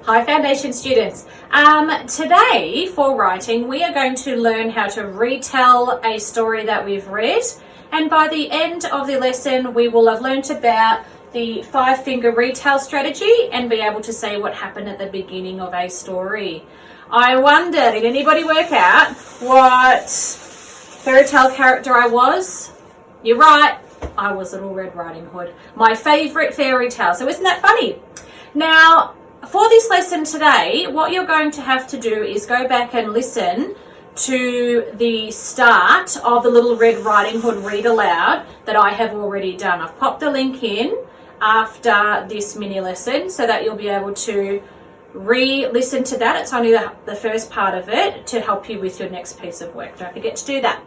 Hi Foundation students. Today for writing we are going to learn how to retell a story that we've read, and by the end of the lesson we will have learnt about the 5-finger retell strategy and be able to say what happened at the beginning of a story. I wonder, did anybody work out what fairy tale character I was? You're right, I was Little Red Riding Hood, my favourite fairy tale. So isn't that funny? Now, for this lesson today, what you're going to have to do is go back and listen to the start of the Little Red Riding Hood read aloud that I have already done. I've popped the link in after this mini lesson so that you'll be able to re-listen to that. It's only the first part of it to help you with your next piece of work. Don't forget to do that.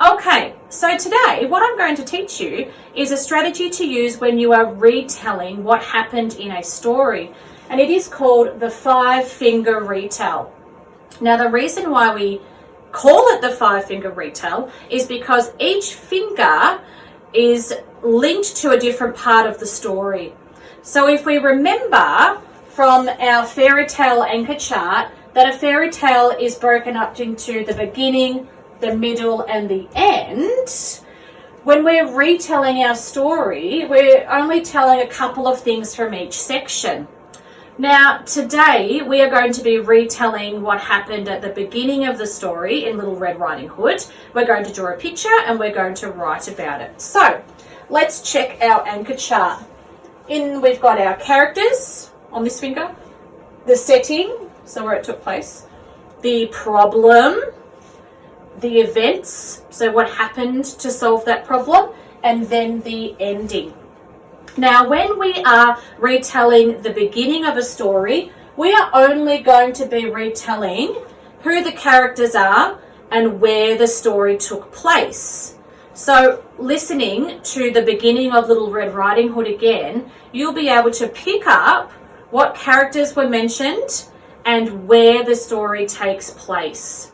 Okay, so today what I'm going to teach you is a strategy to use when you are retelling what happened in a story. And it is called the 5-finger retell. Now, the reason why we call it the 5-finger retell is because each finger is linked to a different part of the story. So if we remember from our fairy tale anchor chart that a fairy tale is broken up into the beginning, the middle, and the end, when we're retelling our story, we're only telling a couple of things from each section. Now, today we are going to be retelling what happened at the beginning of the story in Little Red Riding Hood. We're going to draw a picture and we're going to write about it. So, let's check our anchor chart. We've got our characters on this finger, the setting, so where it took place, the problem, the events, so what happened to solve that problem, and then the ending. Now, when we are retelling the beginning of a story, we are only going to be retelling who the characters are and where the story took place. So, listening to the beginning of Little Red Riding Hood again, you'll be able to pick up what characters were mentioned and where the story takes place.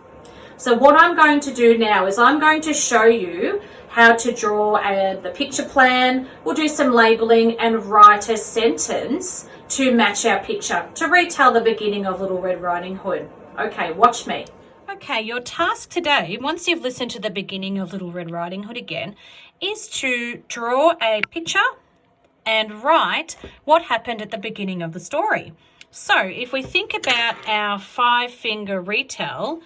So what I'm going to do now is I'm going to show you how to draw the picture plan. We'll do some labeling and write a sentence to match our picture to retell the beginning of Little Red Riding Hood. Okay, watch me. Okay, your task today, once you've listened to the beginning of Little Red Riding Hood again, is to draw a picture and write what happened at the beginning of the story. So if we think about our 5-finger retell,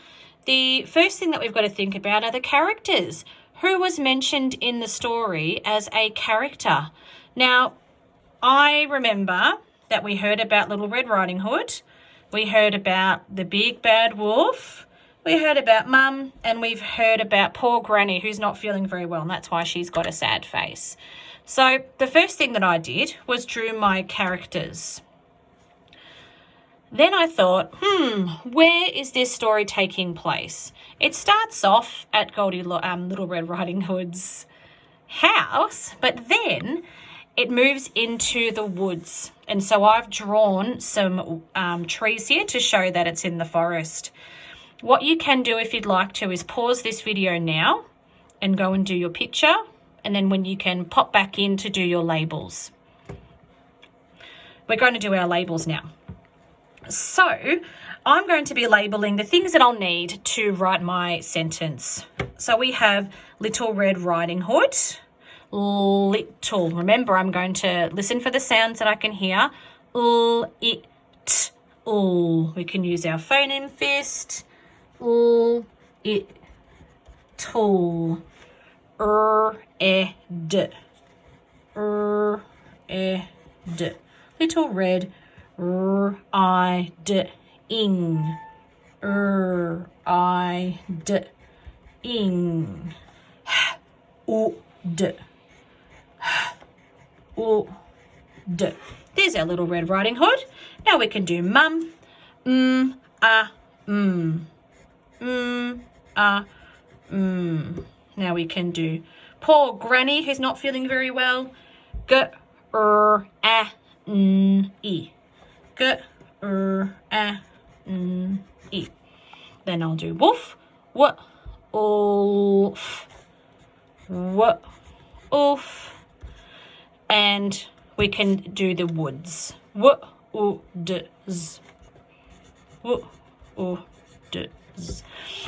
the first thing that we've got to think about are the characters. Who was mentioned in the story as a character? Now, I remember that we heard about Little Red Riding Hood. We heard about the big bad wolf. We heard about Mum, and we've heard about poor Granny who's not feeling very well, and that's why she's got a sad face. So the first thing that I did was drew my characters. Then I thought, where is this story taking place? It starts off at Little Red Riding Hood's house, but then it moves into the woods. And so I've drawn some trees here to show that it's in the forest. What you can do if you'd like to is pause this video now and go and do your picture, and then when you can pop back in to do your labels. We're going to do our labels now. So I'm going to be labeling the things that I'll need to write my sentence. So we have Little Red Riding Hood. Little. Remember, I'm going to listen for the sounds that I can hear. It. We can use our phoneme fist. It. Tall. Ed. Ed. Little Red Riding. Riding. Ood. There's our Little Red Riding Hood. Now we can do mum. Now we can do poor Granny who's not feeling very well. G-r-a-n-e. G-r-a-n-e. Then I'll do wolf. Wolf. Wolf. And we can do the woods. woods. Woods.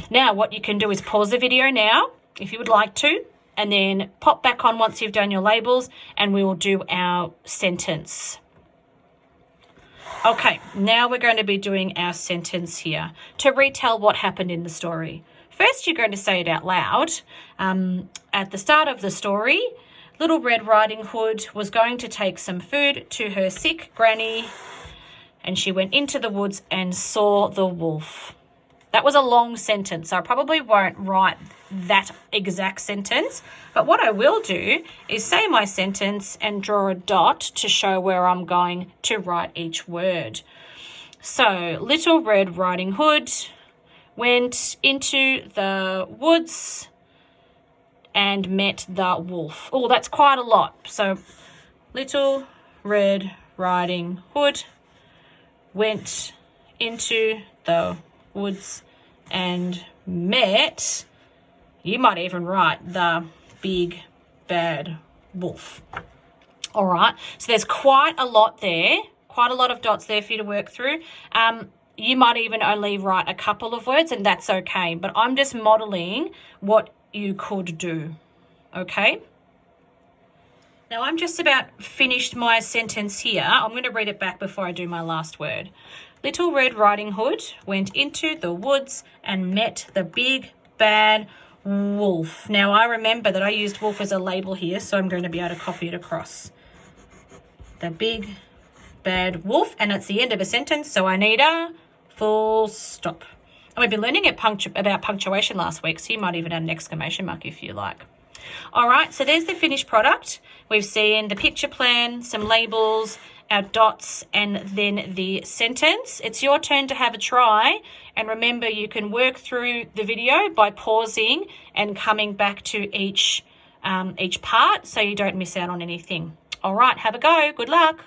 Now what you can do is pause the video now if you would like to, and then pop back on once you've done your labels, and we will do our sentence. Okay, now we're going to be doing our sentence here to retell what happened in the story. First, you're going to say it out loud. At the start of the story, Little Red Riding Hood was going to take some food to her sick granny, and she went into the woods and saw the wolf. That was a long sentence, so I probably won't write that exact sentence. But what I will do is say my sentence and draw a dot to show where I'm going to write each word. So, Little Red Riding Hood went into the woods and met the wolf. Oh, that's quite a lot. So, Little Red Riding Hood went into the woods and met, you might even write, the big bad wolf. All right, so there's quite a lot there, quite a lot of dots there for you to work through. You might even only write a couple of words, and that's okay, but I'm just modeling what you could do, okay? Now, I'm just about finished my sentence here. I'm going to read it back before I do my last word. Little Red Riding Hood went into the woods and met the big bad wolf. Now, I remember that I used wolf as a label here, so I'm going to be able to copy it across. The big bad wolf, and it's the end of a sentence, so I need a full stop. And we've been learning about punctuation last week, so you might even add an exclamation mark if you like. All right, so there's the finished product. We've seen the picture plan, some labels, our dots, and then the sentence. It's your turn to have a try, and remember you can work through the video by pausing and coming back to each part so you don't miss out on anything. All right, have a go. Good luck.